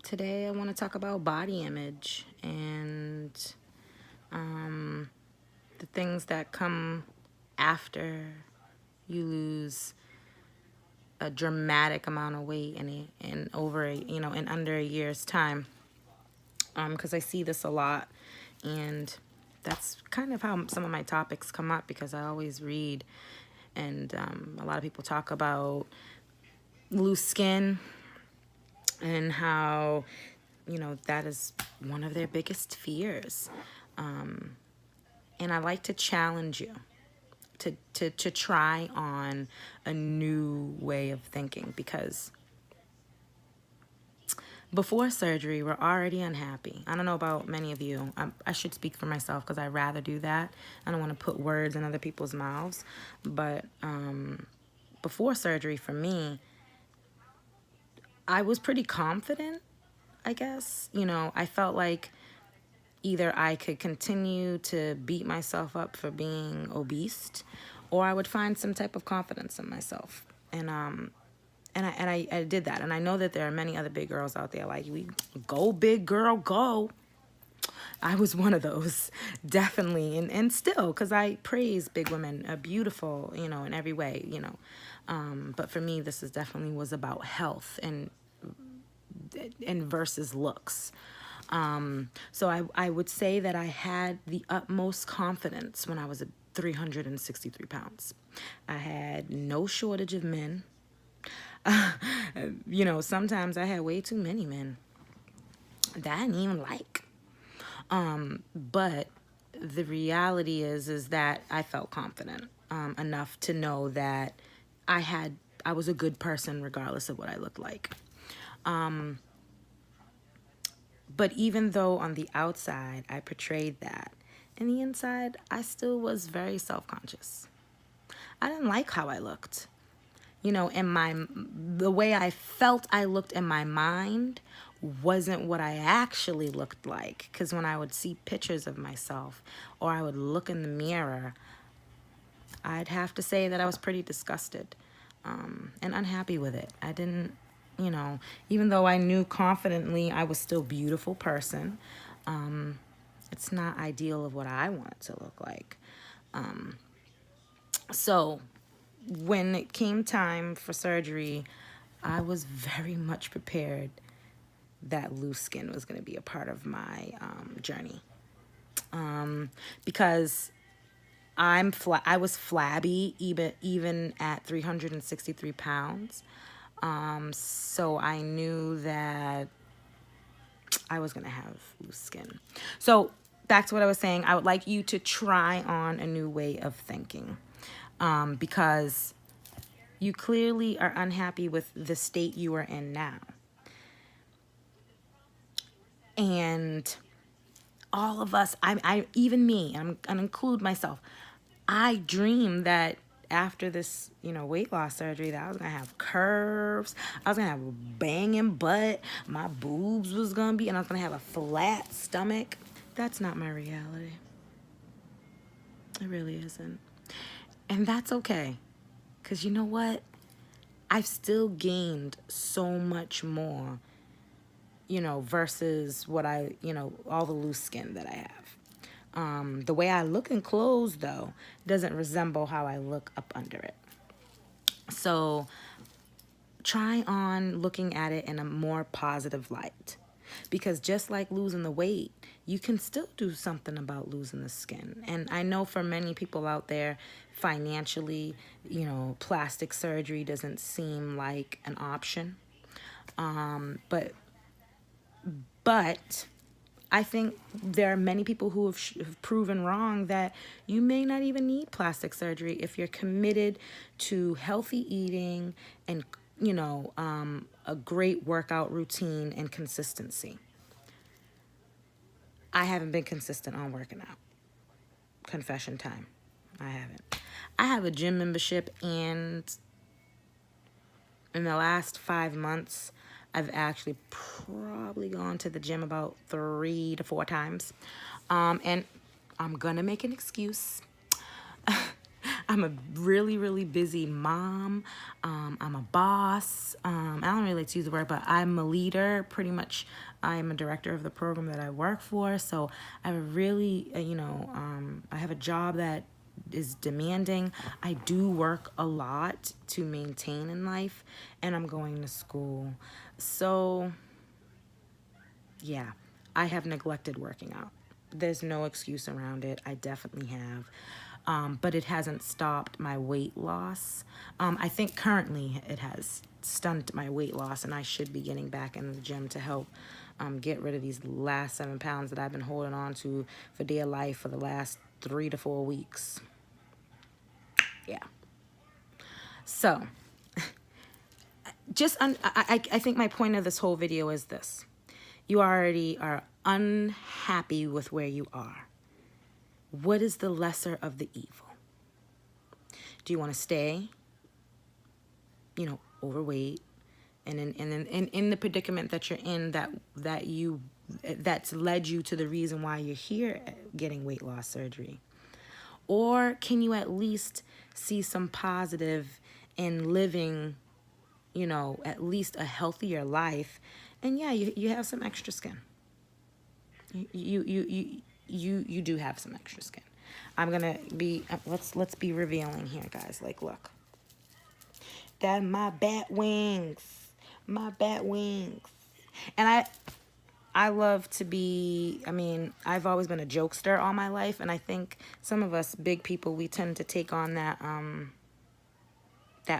Today I want to talk about body image and the things that come after you lose a dramatic amount of weight in over in under a year's time. Because I see this a lot, and that's kind of how some of my topics come up, because I always read, and a lot of people talk about loose skin and how that is one of their biggest fears. And I like to challenge you to try on a new way of thinking, because before surgery, we're already unhappy. I don't know about many of you. I should speak for myself, because I'd rather do that. I don't want to put words in other people's mouths. But before surgery, for me, I was pretty confident, I guess. I felt like either I could continue to beat myself up for being obese, or I would find some type of confidence in myself. And I did that. And I know that there are many other big girls out there like, we go big girl, go. I was one of those, definitely. And still, because I praise big women, beautiful, in every way, But for me, this definitely was about health and versus looks. So I would say that I had the utmost confidence when I was at 363 pounds. I had no shortage of men. Sometimes I had way too many men that I didn't even like. But the reality is that I felt confident enough to know that I was a good person regardless of what I looked like. But even though on the outside I portrayed that, in the inside I still was very self-conscious. I didn't like how I looked. The way I felt I looked in my mind wasn't what I actually looked like. Because when I would see pictures of myself, or I would look in the mirror, I'd have to say that I was pretty disgusted and unhappy with it. I didn't, even though I knew confidently I was still a beautiful person, it's not ideal of what I want it to look like. So when it came time for surgery, I was very much prepared that loose skin was going to be a part of my journey. Because I was flabby even at 363 pounds. So I knew that I was going to have loose skin. So back to what I was saying, I would like you to try on a new way of thinking. Because you clearly are unhappy with the state you are in now. And all of us, even me, I'm going to include myself, I dreamed that after this, weight loss surgery, that I was going to have curves, I was going to have a banging butt, my boobs was going to be, and I was going to have a flat stomach. That's not my reality. It really isn't. And that's okay. Because you know what? I've still gained so much more, versus what all the loose skin that I have. The way I look in clothes, though, doesn't resemble how I look up under it. So try on looking at it in a more positive light. Because just like losing the weight, you can still do something about losing the skin. And I know for many people out there, financially, plastic surgery doesn't seem like an option. But I think there are many people who have proven wrong that you may not even need plastic surgery if you're committed to healthy eating and, a great workout routine and consistency. I haven't been consistent on working out. Confession time. I haven't. I have a gym membership, and in the last 5 months, I've actually probably gone to the gym about 3 to 4 times. And I'm going to make an excuse. I'm a really, really busy mom. I'm a boss. I don't really like to use the word, but I'm a leader. Pretty much, I'm a director of the program that I work for. So I have a really, I have a job that is demanding. I do work a lot to maintain in life, and I'm going to school. So yeah, I have neglected working out. There's no excuse around it. I definitely have. But it hasn't stopped my weight loss. I think currently it has stunted my weight loss, and I should be getting back in the gym to help get rid of these last 7 pounds that I've been holding on to for dear life for the last 3 to 4 weeks. Yeah. So, I think my point of this whole video is this. You already are unhappy with where you are. What is the lesser of the evil? Do you want to stay, overweight, and in the predicament that you're in, that's led you to the reason why you're here getting weight loss surgery? Or can you at least see some positive in living, at least a healthier life? And yeah, you have some extra skin. You do have some extra skin. I'm gonna be let's be revealing here, guys. Like, look, that my bat wings, and I love to be. I mean, I've always been a jokester all my life, and I think some of us big people, we tend to take on that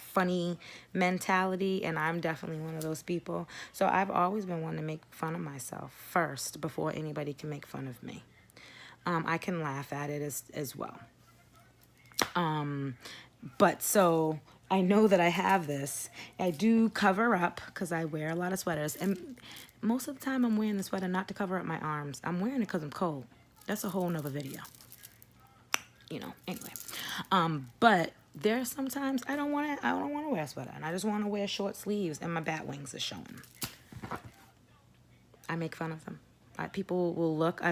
funny mentality, and I'm definitely one of those people. So I've always been one to make fun of myself first before anybody can make fun of me. I can laugh at it as well. But so I know that I have this. I do cover up because I wear a lot of sweaters, and most of the time I'm wearing the sweater not to cover up my arms. I'm wearing it because I'm cold. That's a whole nother video. Anyway. But there are sometimes I don't want to wear a sweater, and I just want to wear short sleeves, and my bat wings are showing. I make fun of them. People will look.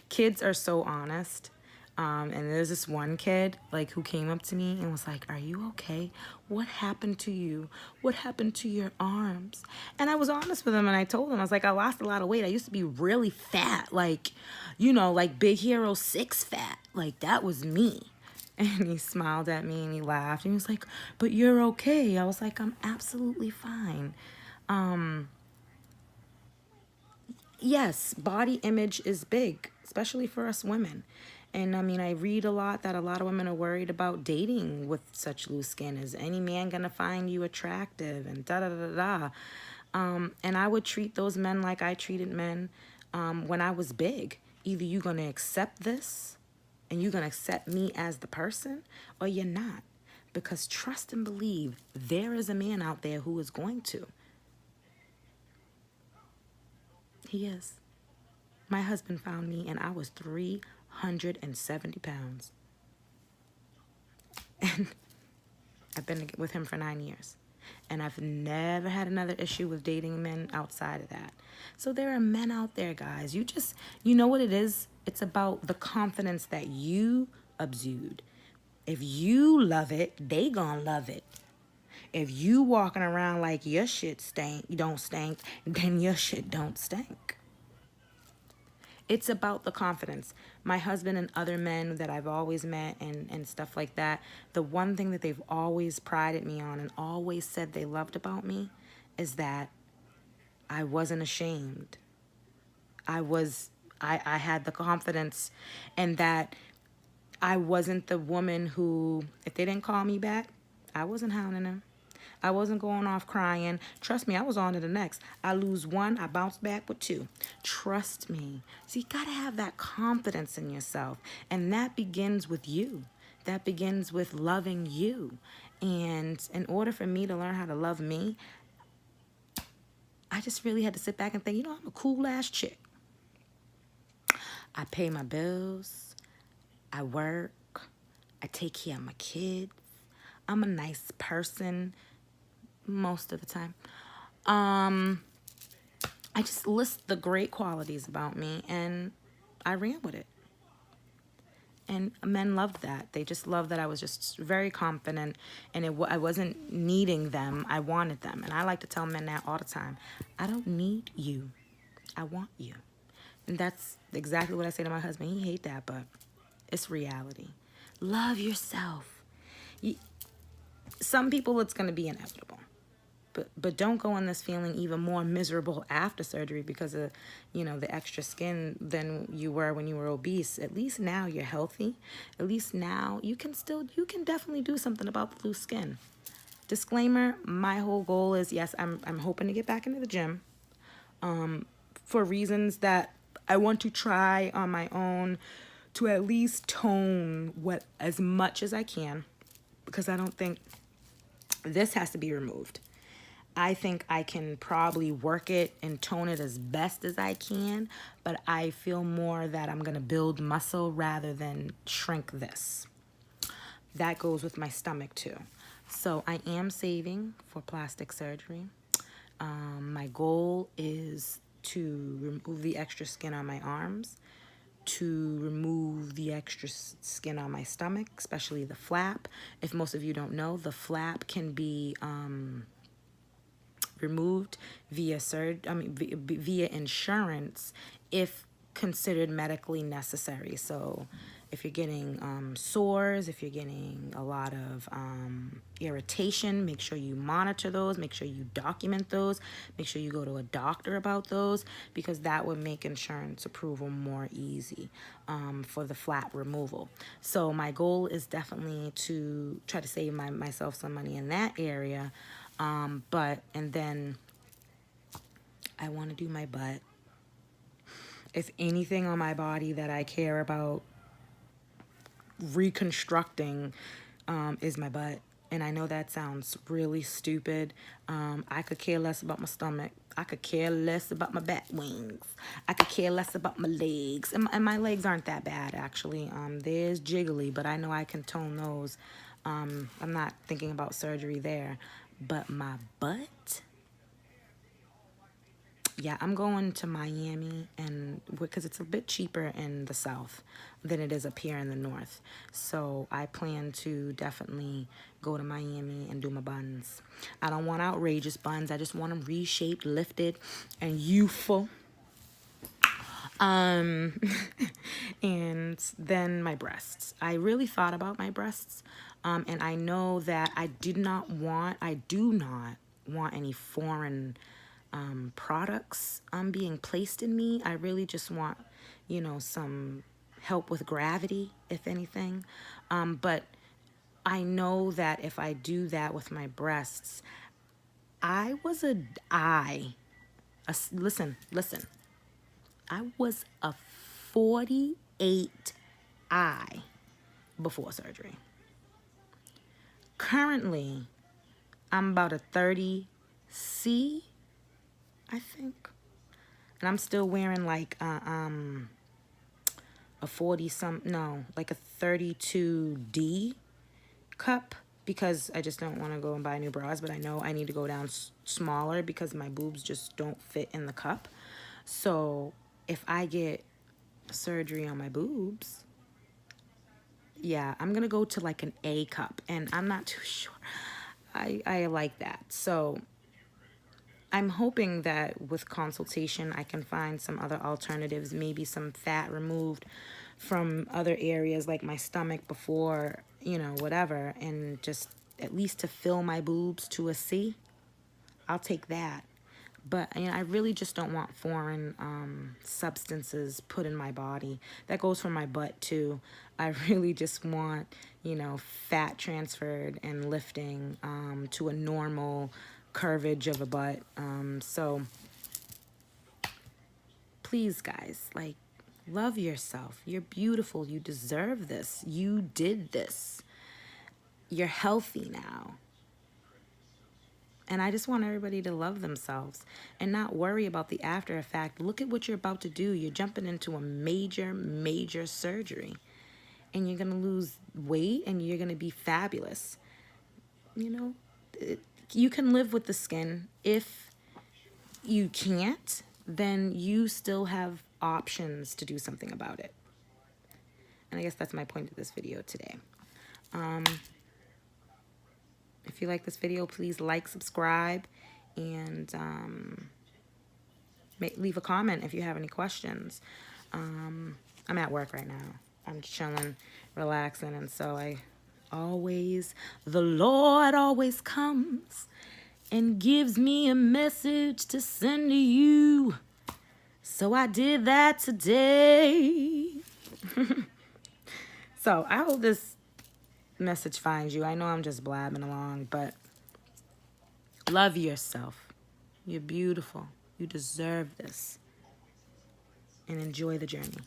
Kids are so honest. And there's this one kid who came up to me and was like, "Are you okay? What happened to you? What happened to your arms?" And I was honest with him, and I told him, I was like, "I lost a lot of weight. I used to be really fat, like Big Hero 6 fat. Like, that was me." And he smiled at me and he laughed and he was like, "But you're okay." I was like, "I'm absolutely fine." Yes, body image is big, especially for us women. And I mean, I read a lot that a lot of women are worried about dating with such loose skin. Is any man gonna find you attractive? And da da da da. And I would treat those men like I treated men when I was big. Either you're gonna accept this, and you're gonna accept me as the person, or you're not. Because trust and believe, there is a man out there who is going to. He is. My husband found me, and I was 370 pounds. And I've been with him for 9 years. And I've never had another issue with dating men outside of that. So there are men out there, guys. You know what it is? It's about the confidence that you exude. If you love it, they gonna love it. If you walking around like your shit don't stink, then your shit don't stink. It's about the confidence. My husband and other men that I've always met and stuff like that, the one thing that they've always prided me on and always said they loved about me is that I wasn't ashamed. I had the confidence, and that I wasn't the woman who, if they didn't call me back, I wasn't hounding them. I wasn't going off crying. Trust me, I was on to the next. I lose one, I bounce back with 2. Trust me. So you got to have that confidence in yourself. And that begins with you. That begins with loving you. And in order for me to learn how to love me, I just really had to sit back and think, I'm a cool ass chick. I pay my bills. I work. I take care of my kids. I'm a nice person most of the time. I just list the great qualities about me, and I ran with it. And men loved that. They just loved that I was just very confident, and I wasn't needing them. I wanted them. And I like to tell men that all the time. I don't need you. I want you. And that's exactly what I say to my husband. He hate that, but it's reality. Love yourself. Some people, it's going to be inevitable. But don't go in this feeling even more miserable after surgery because of, the extra skin than you were when you were obese. At least now you're healthy. At least now you can definitely do something about the loose skin. Disclaimer, my whole goal is, yes, I'm hoping to get back into the gym for reasons that I want to try on my own to at least tone as much as I can, because I don't think this has to be removed. I think I can probably work it and tone it as best as I can, but I feel more that I'm going to build muscle rather than shrink this. That goes with my stomach too. So I am saving for plastic surgery. My goal is to remove the extra skin on my arms, to remove the extra skin on my stomach, especially the flap. If most of you don't know, the flap can be removed via insurance if considered medically necessary. So if you're getting sores, if you're getting a lot of irritation, make sure you monitor those, make sure you document those, make sure you go to a doctor about those, because that would make insurance approval more easy for the flap removal. So my goal is definitely to try to save myself some money in that area. And then I want to do my butt. If anything on my body that I care about reconstructing is my butt. And I know that sounds really stupid. I could care less about my stomach. I could care less about my bat wings. I could care less about my legs. And my legs aren't that bad, actually. There's jiggly, but I know I can tone those. I'm not thinking about surgery there. But my butt, yeah, I'm going to Miami, and because it's a bit cheaper in the South than it is up here in the North. So I plan to definitely go to Miami and do my buns. I don't want outrageous buns. I just want them reshaped, lifted, and youthful. And then my breasts. I really thought about my breasts. And I know that I do not want any foreign products being placed in me. I really just want, some help with gravity, if anything. But I know that if I do that with my breasts, listen, I was a 48I before surgery. Currently, I'm about a 30C, I think. And I'm still wearing like a 32D cup, because I just don't want to go and buy new bras, but I know I need to go down smaller because my boobs just don't fit in the cup. So if I get surgery on my boobs, yeah, I'm going to go to like an A cup, and I'm not too sure I like that. So I'm hoping that with consultation, I can find some other alternatives, maybe some fat removed from other areas like my stomach before, whatever, and just at least to fill my boobs to a C. I'll take that. But I really just don't want foreign substances put in my body. That goes for my butt too. I really just want, fat transferred and lifting to a normal curvage of a butt. So please, guys, love yourself. You're beautiful. You deserve this. You did this. You're healthy now. And I just want everybody to love themselves and not worry about the after effect. Look at what you're about to do. You're jumping into a major, major surgery. And you're going to lose weight and you're going to be fabulous. You can live with the skin. If you can't, then you still have options to do something about it. And I guess that's my point of this video today. If you like this video, please like, subscribe, and leave a comment if you have any questions. I'm at work right now. I'm chilling, relaxing, and so the Lord always comes and gives me a message to send to you. So I did that today. So I hope this message finds you. I know I'm just blabbing along, but love yourself. You're beautiful. You deserve this. And enjoy the journey.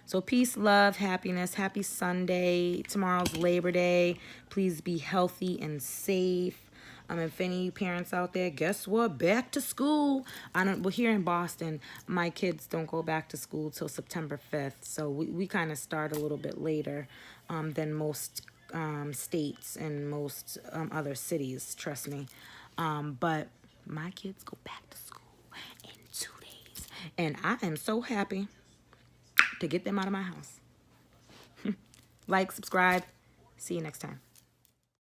So peace, love, happiness. Happy Sunday. Tomorrow's Labor Day. Please be healthy and safe. If any of you parents out there, guess what? Back to school. Well, here in Boston, my kids don't go back to school till September 5th. So we kind of start a little bit later than most states and most other cities, trust me. But my kids go back to school in 2 days. And I am so happy to get them out of my house. Like, subscribe. See you next time.